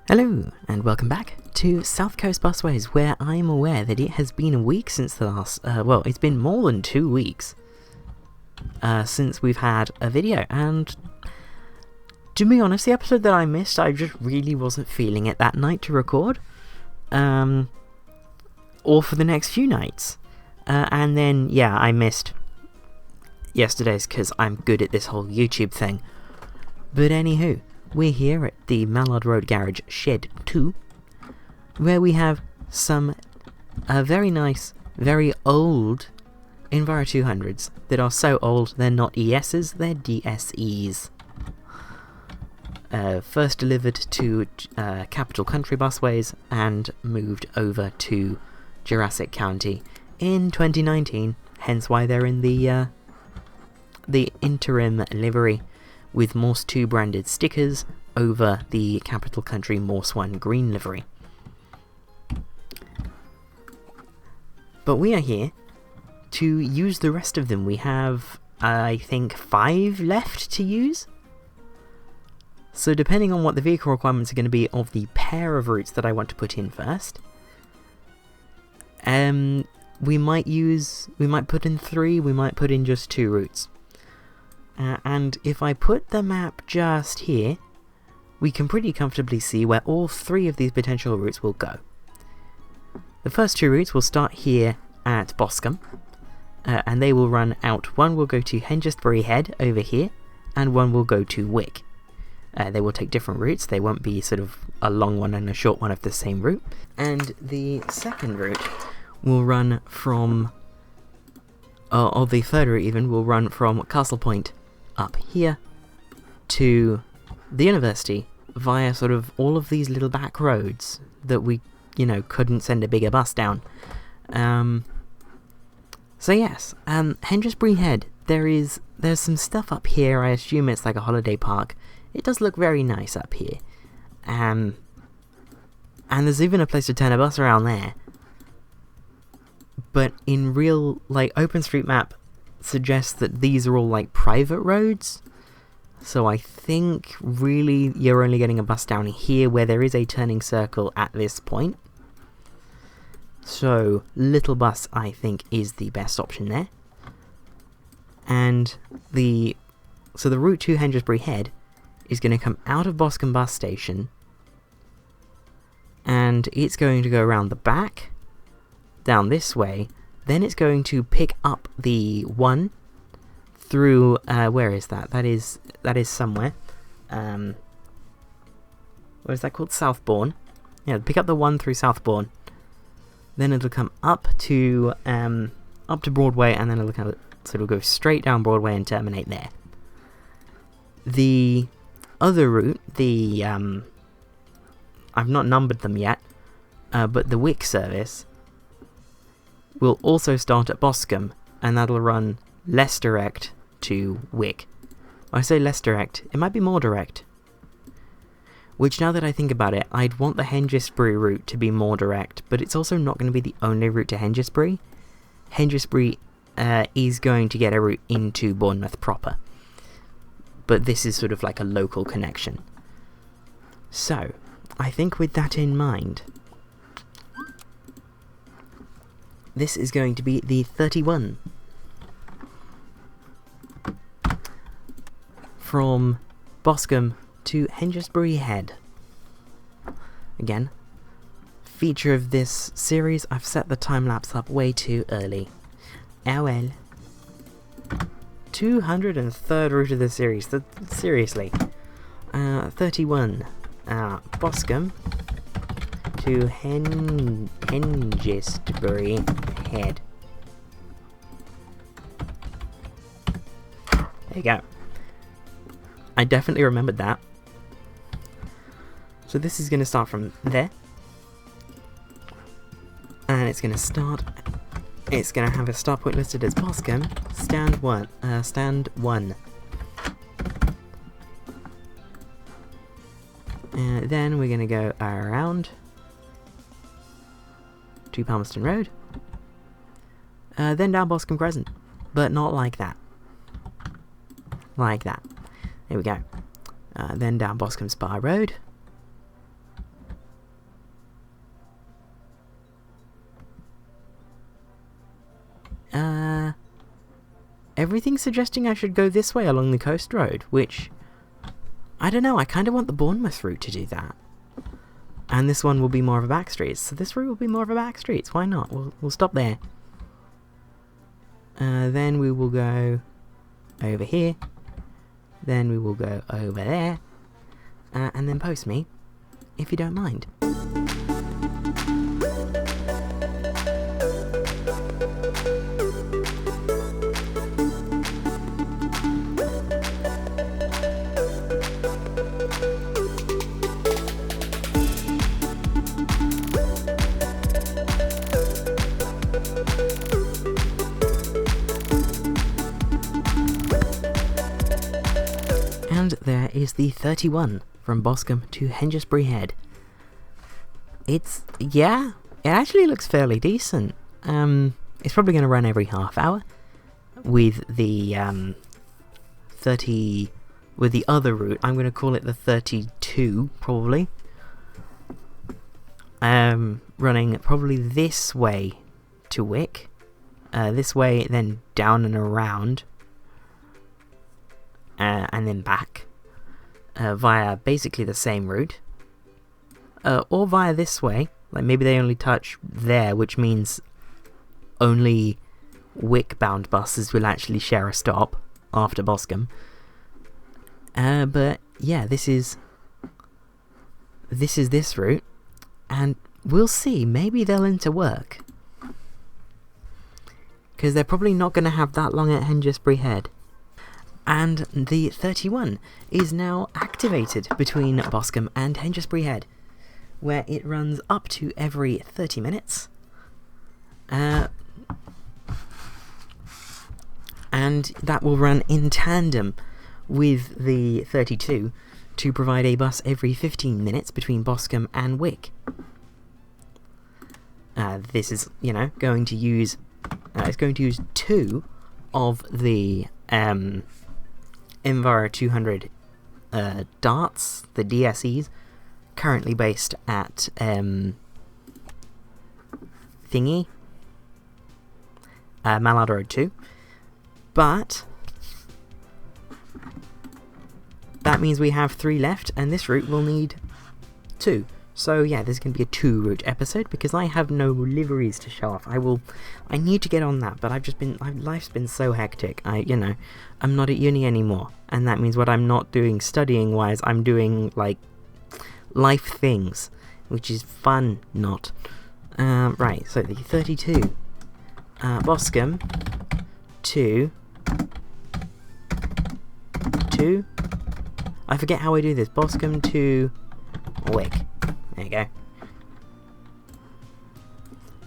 Hello, and welcome back to South Coast Busways, where I'm aware that it has been a week since the last, well, it's been more than 2 weeks since we've had a video, and to be honest, the episode that I missed, I just really wasn't feeling it that night to record, or for the next few nights, and then, yeah, I missed yesterday's because I'm good at this whole YouTube thing, but anywho. We're here at the Mallard Road Garage Shed 2, where we have some very nice, very old Enviro 200s that are so old they're not ESs, they're DSEs. First delivered to Capital Country Busways and moved over to Jurassic County in 2019, hence why they're in the interim livery, with Morse 2 branded stickers over the Capital Country Morse 1 green livery. But we are here to use the rest of them. We have, I think, 5 left to use. So depending on what the vehicle requirements are going to be of the pair of routes that I want to put in first, we might put in 3, we might put in just 2 routes. And if I put the map just here, we can pretty comfortably see where all 3 of these potential routes will go. The first 2 routes will start here at Boscombe, and they will run out. One will go to Hengisbury Head over here, and one will go to Wick. They will take different routes, they won't be sort of a long one and a short one of the same route. And the second route will run from, or the third route even, will run from Castle Point up here to the university via sort of all of these little back roads that we, couldn't send a bigger bus down. So yes, Hengisbury Head, there's some stuff up here. I assume it's like a holiday park. It does look very nice up here. And there's even a place to turn a bus around there. But in real, OpenStreetMap suggests that these are all private roads, so I think really you're only getting a bus down here where there is a turning circle at this point. So little bus I think is the best option there. And the route to Hengisbury Head is going to come out of Boscombe Bus Station, and it's going to go around the back down this way. Then it's going to pick up the 1 through, where is that? That is somewhere. What is that called? Southbourne. Yeah, pick up the 1 through Southbourne. Then it'll come up to Broadway, and then it'll go straight down Broadway and terminate there. The other route, I've not numbered them yet, but the Wick service will also start at Boscombe, and that'll run less direct to Wick. When I say less direct, it might be more direct. Which, now that I think about it, I'd want the Hengisbury route to be more direct, but it's also not going to be the only route to Hengisbury. Hengisbury is going to get a route into Bournemouth proper, but this is sort of like a local connection. So, I think with that in mind, this is going to be the 31. From Boscombe to Hengisbury Head. Again, feature of this series, I've set the time-lapse up way too early. Oh well. 203rd route of the series, seriously. 31. Boscombe to Hengisbury Head. There you go. I definitely remembered that. So this is going to start from there. And it's going to start... It's going to have a start point listed as Boscombe, stand 1. Then we're going to go around to Palmerston Road, then down Boscombe Crescent, but not like that. Like that. There we go. Then down Boscombe Spa Road, everything's suggesting I should go this way along the coast road, which, I don't know, I kind of want the Bournemouth route to do that. And this one will be more of a back streets, so this route will be more of a back streets, why not? We'll stop there. Then we will go over here, then we will go over there, and then post me, if you don't mind. And there is the 31 from Boscombe to Hengisbury Head. Yeah, it actually looks fairly decent. It's probably going to run every half hour with the with the other route. I'm going to call it the 32 probably. Running probably this way to Wick, this way, then down and around. And then back via basically the same route, or via this way, like maybe they only touch there, which means only Wick bound buses will actually share a stop after Boscombe. But yeah, this is this route, and we'll see, maybe they'll interwork, because they're probably not going to have that long at Hengisbury Head. And the 31 is now activated between Boscombe and Hengisbury Head, where it runs up to every 30 minutes. And that will run in tandem with the 32 to provide a bus every 15 minutes between Boscombe and Wick. This is, going to use... it's going to use 2 of the... Enviro 200 darts, the DSEs, currently based at Mallard Road 2, but that means we have 3 left, and this route will need 2. So yeah, this is going to be a 2-route episode, because I have no liveries to show off. I need to get on that, but life's been so hectic. I'm not at uni anymore, and that means what I'm not doing studying-wise, I'm doing, like, life things, which is fun, not. Right, so the 32, Boscombe to, I forget how I do this, Boscombe to Wick. There you go.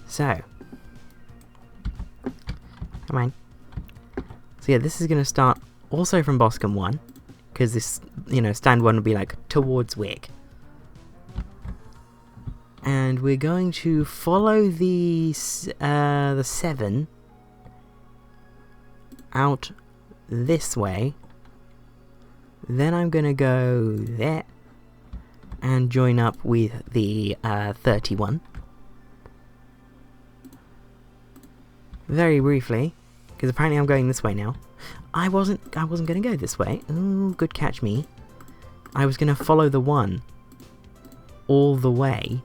So, come on. So yeah, this is going to start also from Boscombe 1, because this, stand 1 will be like towards Wick. And we're going to follow the 7 out this way. Then I'm going to go there and join up with the 31. Very briefly, because apparently I'm going this way now. I wasn't going to go this way. Ooh, good catch me. I was going to follow the 1 all the way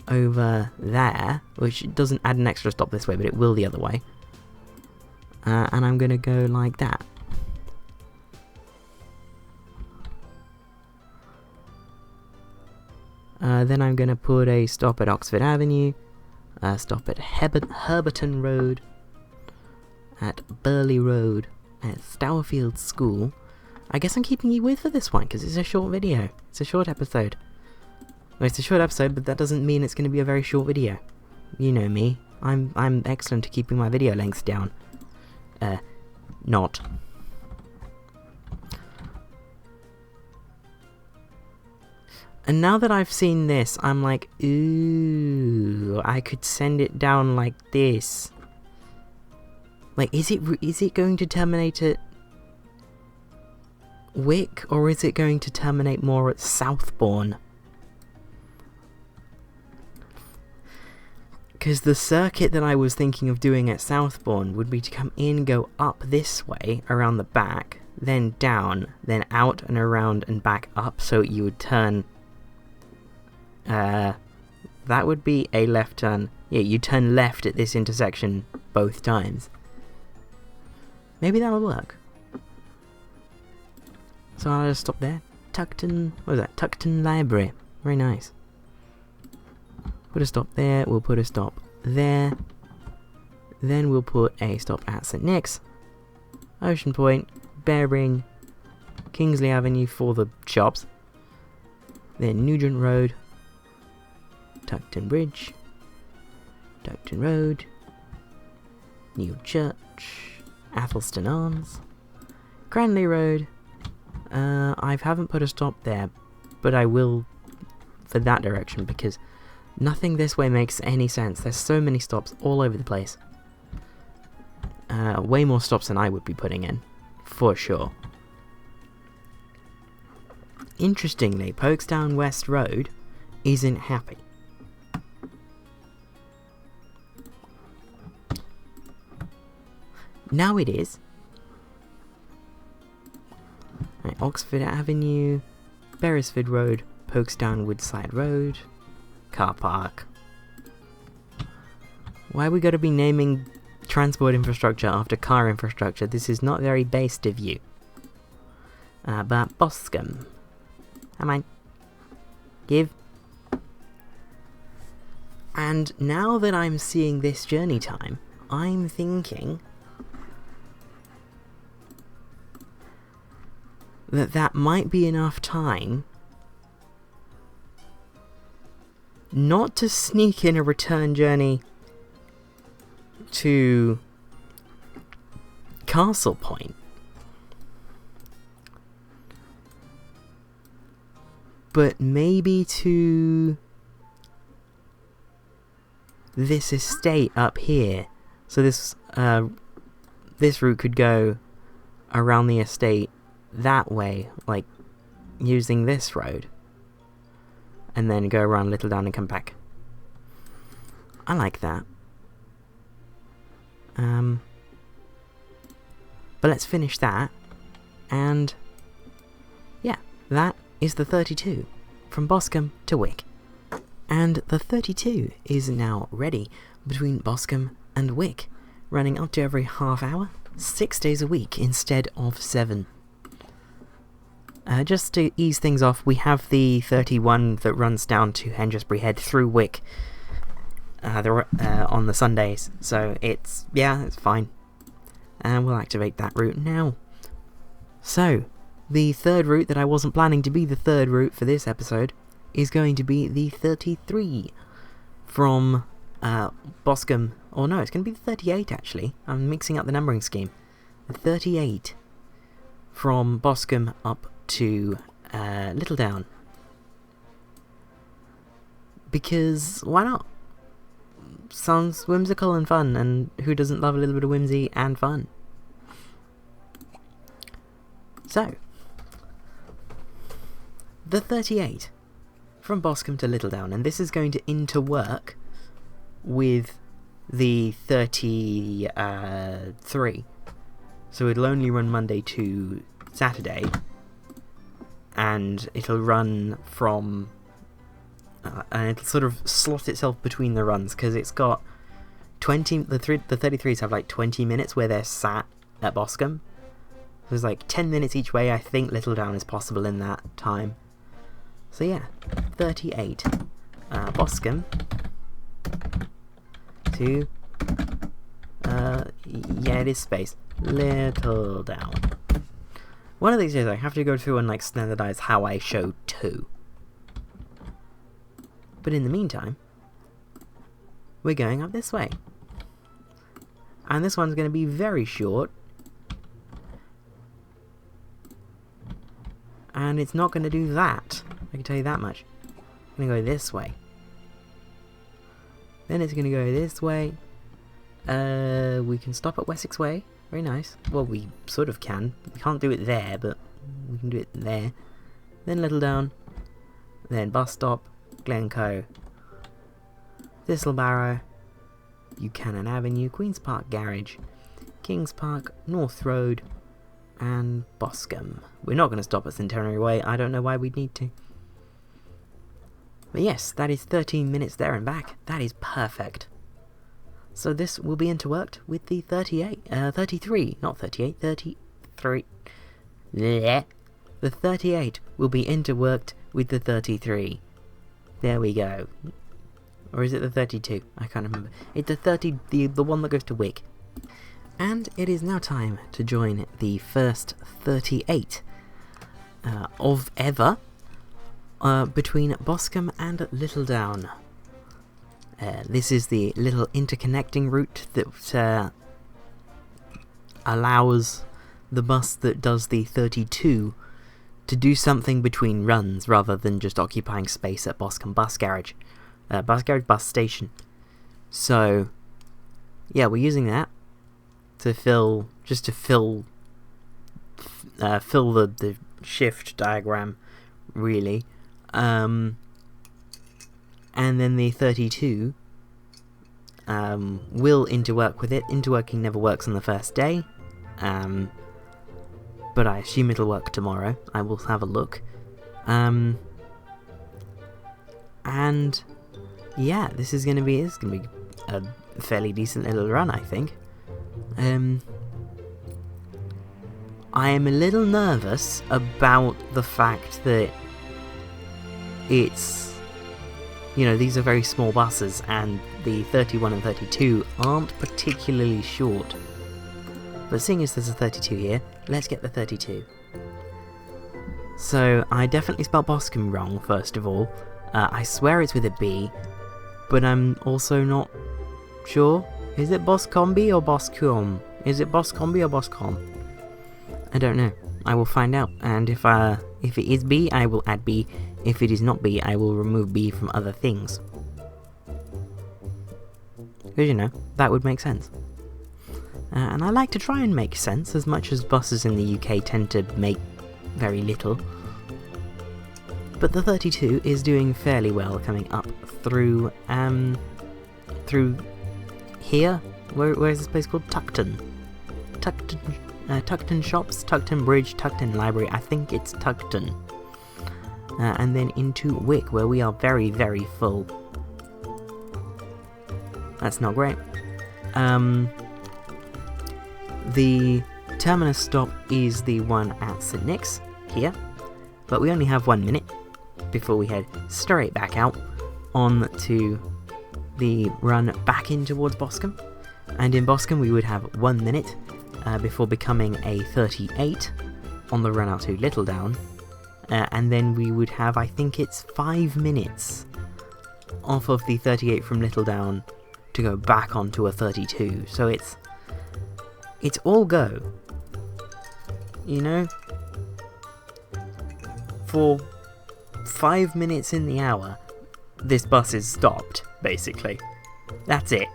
over there, which doesn't add an extra stop this way, but it will the other way. And I'm going to go like that. Then I'm going to put a stop at Oxford Avenue, a stop at Herberton Road, at Burley Road, at Stourfield School. I guess I'm keeping you with for this one, because it's a short video. It's a short episode. Well, it's a short episode, but that doesn't mean it's going to be a very short video. You know me. I'm excellent at keeping my video lengths down. Not. And now that I've seen this, I'm like, ooh, I could send it down like this. Like, is it going to terminate at Wick, or is it going to terminate more at Southbourne? Because the circuit that I was thinking of doing at Southbourne would be to come in, go up this way, around the back, then down, then out and around and back up, so you would turn... that would be a left turn. Yeah, you turn left at this intersection both times. Maybe that'll work. So I'll just stop there. Tuckton... what was that? Tuckton Library. Very nice. Put a stop there, we'll put a stop there. Then we'll put a stop at St Nick's, Ocean Point, Bearing, Kingsley Avenue for the shops. Then Nugent Road, Tuckton Bridge, Tuckton Road, New Church, Athelston Arms, Cranley Road. I haven't put a stop there, but I will for that direction because nothing this way makes any sense. There's so many stops all over the place. Way more stops than I would be putting in, for sure. Interestingly, Pokesdown West Road isn't happy. Now it is. Right, Oxford Avenue, Beresford Road, Pokesdown Woodside Road, car park. Why we gotta be naming transport infrastructure after car infrastructure? This is not very based of you. But Boscombe. Come on. Give. And now that I'm seeing this journey time, I'm thinking that might be enough time not to sneak in a return journey to Castle Point, but maybe to this estate up here. So this route could go around the estate that way, like using this road, and then go around Littledown and come back. I like that. But let's finish that, and yeah, that is the 32 from Boscombe to Wick. And the 32 is now ready between Boscombe and Wick, running up to every half hour, 6 days a week instead of 7. Just to ease things off, we have the 31 that runs down to Hengisbury Head through Wick on the Sundays, so it's fine. And we'll activate that route now. So, the third route that I wasn't planning to be the third route for this episode is going to be the 33 from Boscombe. Or no, it's going to be the 38 actually. I'm mixing up the numbering scheme. The 38 from Boscombe up to Littledown. Because why not? Sounds whimsical and fun, and who doesn't love a little bit of whimsy and fun? So, the 38 from Boscombe to Littledown, and this is going to interwork with the 33. So it'll only run Monday to Saturday, and it'll run from and it'll sort of slot itself between the runs, because it's got 20, the 33s have like 20 minutes where they're sat at Boscombe. So there's like 10 minutes each way. I think Littledown is possible in that time. So yeah, 38 Boscombe to yeah, it is space, Littledown. One of these days I have to go through and like standardize how I show 2. But in the meantime, we're going up this way. And this one's going to be very short. And it's not going to do that. I can tell you that much. It's going to go this way. Then it's going to go this way. We can stop at Wessex Way. Very nice. Well, we sort of can. We can't do it there, but we can do it there. Then Littledown. Then bus stop. Glencoe, Thistlebarrow, Buchanan Avenue, Queen's Park Garage, Kings Park, North Road, and Boscombe. We're not going to stop at Centenary Way. I don't know why we'd need to. But yes, that is 13 minutes there and back. That is perfect. So this will be interworked with the 33, not 38, 33. Blech. The 38 will be interworked with the 33. There we go. Or is it the 32? I can't remember. It's the 30, the one that goes to Wick. And it is now time to join the first 38 of ever between Boscombe and Littledown. This is the little interconnecting route that allows the bus that does the 32 to do something between runs rather than just occupying space at Boscombe Bus Bus Station. So, yeah, we're using that to fill the shift diagram, really. And then the 32 will interwork with it. Interworking never works on the first day, but I assume it'll work tomorrow. I will have a look. And yeah, this is gonna be a fairly decent little run, I think. I am a little nervous about the fact that it's, you know, these are very small buses, and the 31 and 32 aren't particularly short. But seeing as there's a 32 here, let's get the 32. So, I definitely spelled Boscombe wrong, first of all. I swear it's with a B, but I'm also not sure. Is it Boscombe or Boscombe? Is it Boscombe or Boscombe? I don't know. I will find out, and if it is B, I will add B. If it is not B, I will remove B from other things. Because, you know, that would make sense. And I like to try and make sense, as much as buses in the UK tend to make very little. But the 32 is doing fairly well, coming up through here. Where is this place called? Tuckton. Tuckton Shops, Tuckton Bridge, Tuckton Library. I think it's Tuckton. And then into Wick, where we are very, very full. That's not great. The terminus stop is the one at St Nick's, here. But we only have 1 minute before we head straight back out on to the run back in towards Boscombe. And in Boscombe we would have 1 minute before becoming a 38 on the run out to Littledown. And then we would have, I think it's 5 minutes off of the 38 from Littledown to go back onto a 32. So it's all go. You know? For 5 minutes in the hour, this bus is stopped, basically. That's it.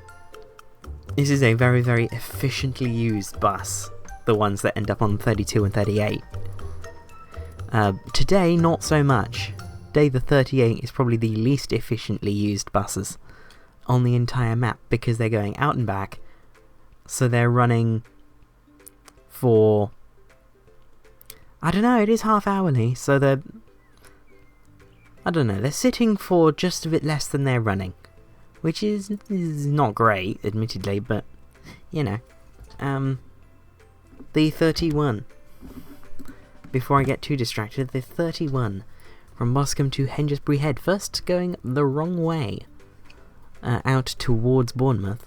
This is a very, very efficiently used bus. The ones that end up on 32 and 38. Today, not so much. Today the 38 is probably the least efficiently used buses on the entire map, because they're going out and back, so they're running for, I don't know, it is half hourly, so they're, I don't know, they're sitting for just a bit less than they're running, which is not great, admittedly, but, you know. The 31. Before I get too distracted, the 31 from Boscombe to Hengisbury Head, first going the wrong way, out towards Bournemouth,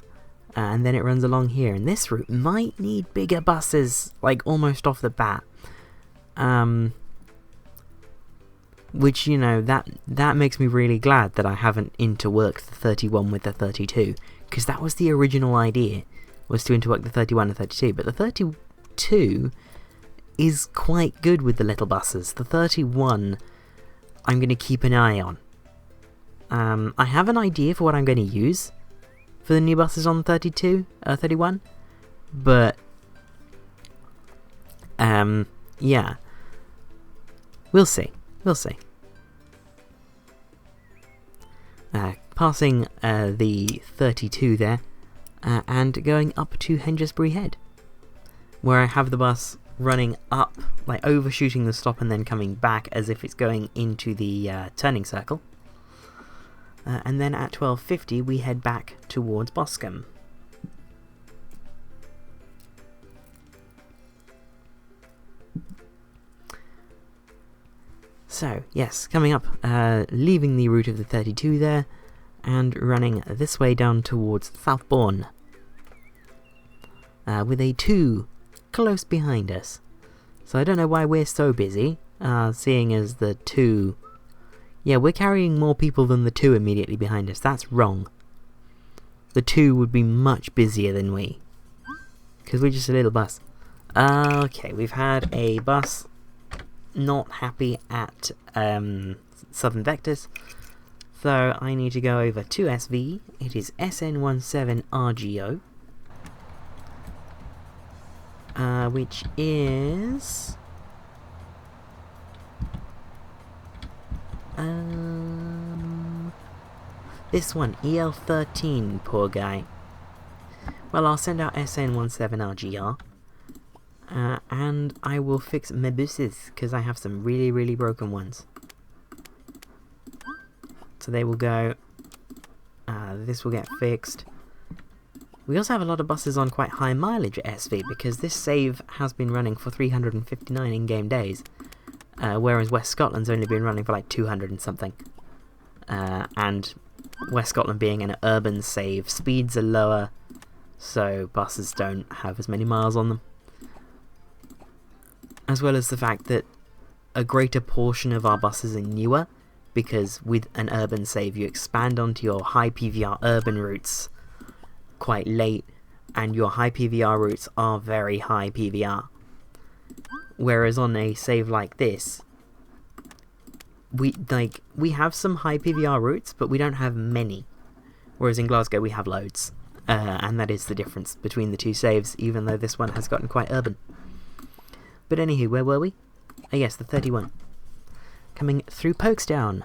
and then it runs along here, and this route might need bigger buses, like almost off the bat, which, you know, that makes me really glad that I haven't interworked the 31 with the 32, because that was the original idea, was to interwork the 31 and 32, but the 32 is quite good with the little buses. The 31 I'm going to keep an eye on. I have an idea for what I'm going to use for the new buses on 31, but yeah, we'll see. Passing the 32 there, and going up to Hengisbury Head, where I have the bus running up, like overshooting the stop and then coming back as if it's going into the turning circle. And then at 12:50 we head back towards Boscombe. So, yes, coming up, leaving the route of the 32 there, and running this way down towards Southbourne, with a 2 close behind us. So I don't know why we're so busy, seeing as the 2... Yeah, we're carrying more people than the 2 immediately behind us. That's wrong. The 2 would be much busier than we, because we're just a little bus. Okay, we've had a bus not happy at Southern Vectors, so I need to go over to SV. It is SN17RGO, which is this one, EL13, poor guy. Well, I'll send out SN17RGR. And I will fix my buses, because I have some really, really broken ones. So they will go, this will get fixed. We also have a lot of buses on quite high mileage at SV, because this save has been running for 359 in-game days, whereas West Scotland's only been running for like 200 and something. And West Scotland being an urban save, speeds are lower, so buses don't have as many miles on them. As well as the fact that a greater portion of our buses are newer, because with an urban save you expand onto your high PVR urban routes quite late, and your high PVR routes are very high PVR. Whereas on a save like this, we have some high PVR routes, but we don't have many. Whereas in Glasgow we have loads, and that is the difference between the two saves, even though this one has gotten quite urban. But anywho, where were we? Oh yes, the 31. Coming through Pokesdown.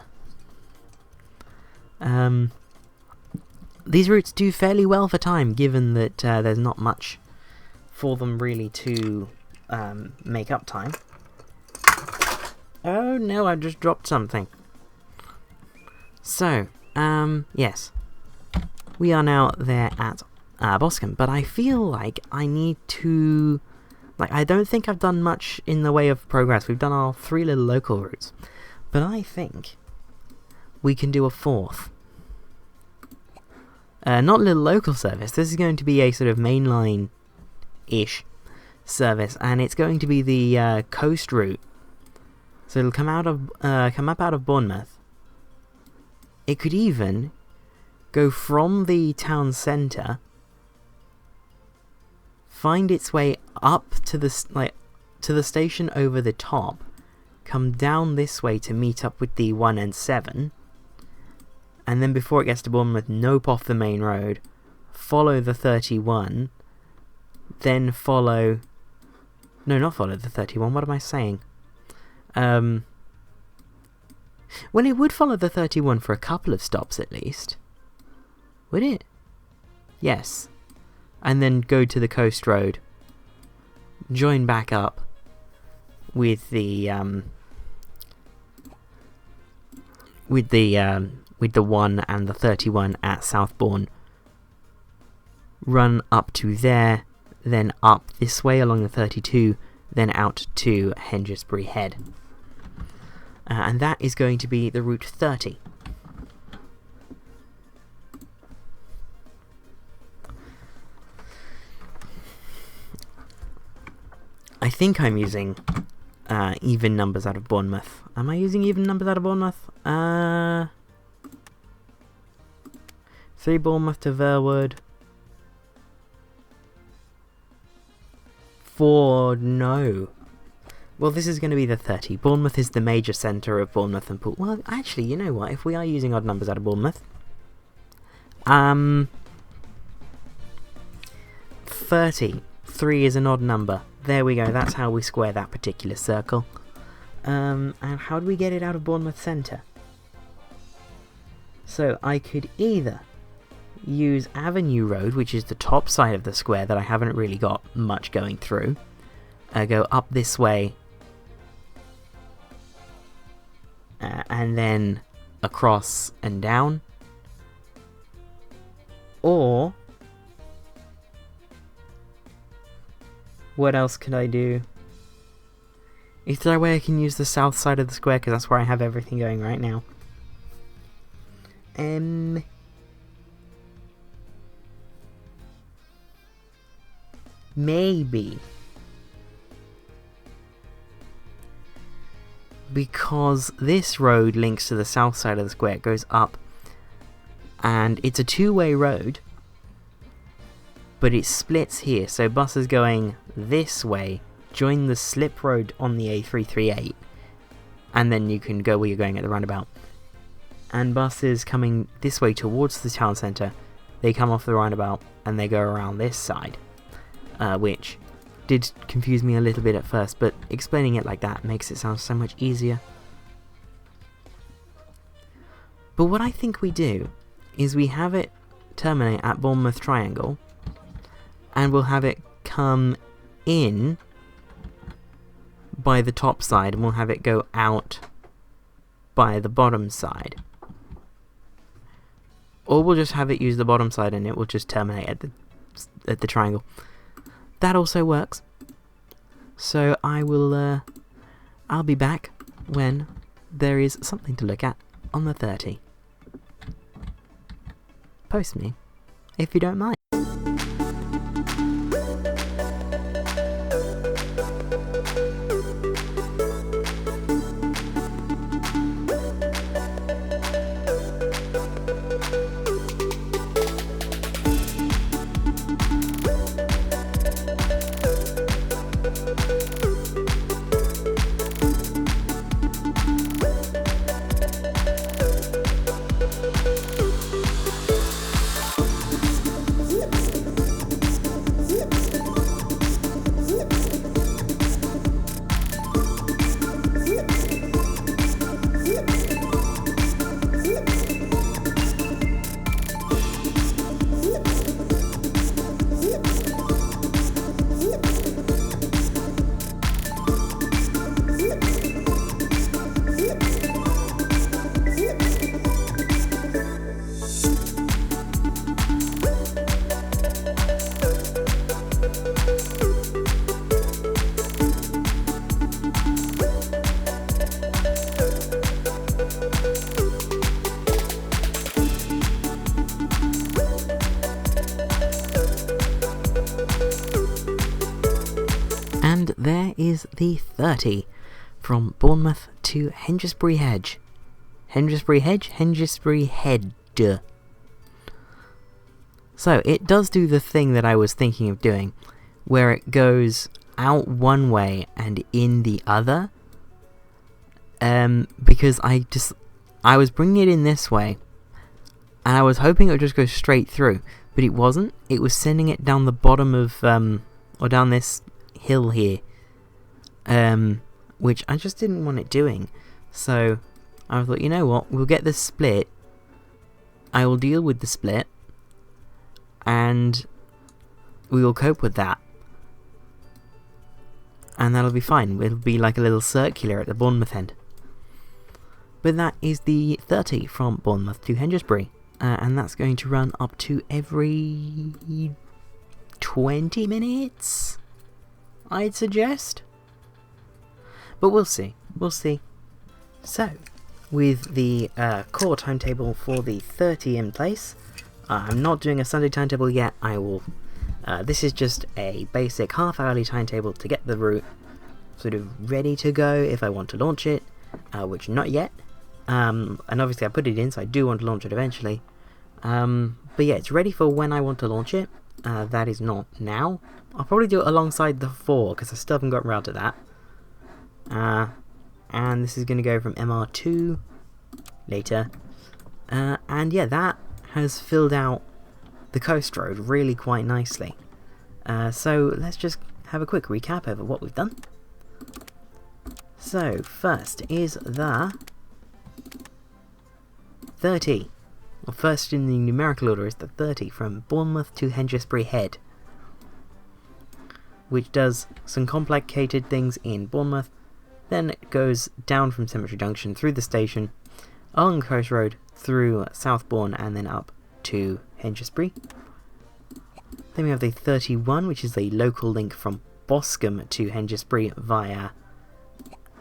These routes do fairly well for time, given that there's not much for them really to make up time. Oh no, I just dropped something. So, yes. We are now there at Boscombe, but I feel like I need to... I don't think I've done much in the way of progress. We've done our 3 little local routes. But I think we can do a 4th. Not little local service. This is going to be a sort of mainline-ish service. And it's going to be the coast route. So it'll come up out of Bournemouth. It could even go from the town centre, find its way up to the station over the top, come down this way to meet up with the 1 and 7, and then before it gets to Bournemouth, nope off the main road, follow the 31, then follow... No, not follow the 31, what am I saying? Well, it would follow the 31 for a couple of stops at least. Would it? Yes. And then go to the coast road, join back up with the 1 and the 31 at Southbourne, run up to there, then up this way along the 32, then out to Hengisbury Head. And that is going to be the route 30. I think I'm using even numbers out of Bournemouth. Am I using even numbers out of Bournemouth? 3 Bournemouth to Verwood. 4, no. Well, this is going to be the 30. Bournemouth is the major centre of Bournemouth and Poole. Well, actually, you know what? If we are using odd numbers out of Bournemouth... 30. 3 is an odd number. There we go, that's how we square that particular circle. And how do we get it out of Bournemouth Centre? So I could either use Avenue Road, which is the top side of the square that I haven't really got much going through. Go up this way, and then across and down. Or what else could I do? Is there a way I can use the south side of the square, because that's where I have everything going right now? Maybe. Because this road links to the south side of the square, it goes up, and it's a two-way road, but it splits here, so buses going this way join the slip road on the A338, and then you can go where you're going at the roundabout. And buses coming this way towards the town centre, they come off the roundabout and they go around this side, which did confuse me a little bit at first, but explaining it like that makes it sound so much easier. But what I think we do is we have it terminate at Bournemouth Triangle, and we'll have it come in by the top side, and we'll have it go out by the bottom side. Or we'll just have it use the bottom side and it will just terminate at the triangle. That also works. So I'll be back when there is something to look at on the 30. Post me, if you don't mind. And there is the 30 from Bournemouth to Hengisbury Head. Hengisbury Head. So it does do the thing that I was thinking of doing, where it goes out one way and in the other. Because I was bringing it in this way, and I was hoping it would just go straight through, but it wasn't. It was sending it down the bottom of, or down this hill here, which I just didn't want it doing. So I thought, you know what, we'll get this split, I will deal with the split, and we will cope with that, and that'll be fine. It'll be like a little circular at the Bournemouth end. But that is the 30 from Bournemouth to Hengisbury, and that's going to run up to every 20 minutes, I'd suggest. But we'll see. So, with the core timetable for the 30 in place, I'm not doing a Sunday timetable yet. I will. This is just a basic half-hourly timetable to get the route sort of ready to go if I want to launch it, which not yet. And obviously I put it in, so I do want to launch it eventually. But yeah, it's ready for when I want to launch it. That is not now. I'll probably do it alongside the 4, because I still haven't got around to that. And this is going to go from MR2 later. And yeah, that has filled out the coast road really quite nicely. So let's just have a quick recap over what we've done. So first is the 30, Well, first in the numerical order is the 30 from Bournemouth to Hengisbury Head, which does some complicated things in Bournemouth. Then it goes down from Cemetery Junction through the station, along the coast road, through Southbourne, and then up to Hengisbury. Then we have the 31, which is the local link from Boscombe to Hengisbury via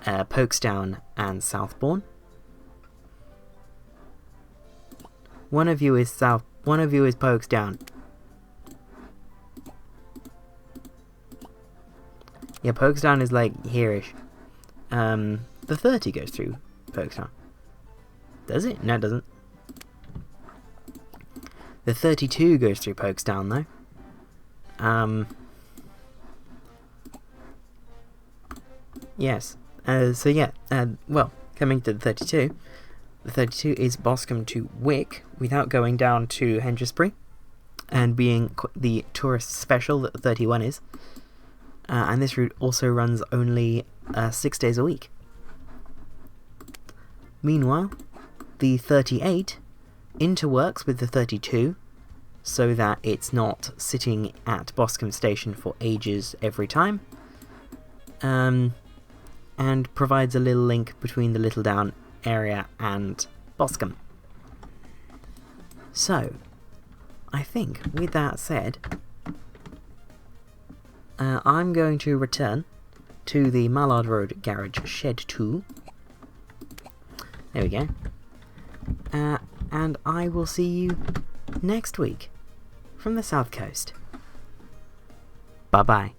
Pokesdown and Southbourne. One of you is Pokesdown. Yeah, Pokesdown is like here-ish. The 30 goes through Pokesdown. Does it? No, it doesn't. The 32 goes through Pokesdown though. Yes. So yeah, well, coming to the 32. The 32 is Boscombe to Wick without going down to Hengisbury, and being the tourist special that the 31 is. And this route also runs only 6 days a week. Meanwhile, the 38 interworks with the 32 so that it's not sitting at Boscombe Station for ages every time, and provides a little link between the Littledown area and Boscombe. So, I think with that said, I'm going to return to the Mallard Road Garage Shed 2. There we go. And I will see you next week from the South Coast. Bye bye.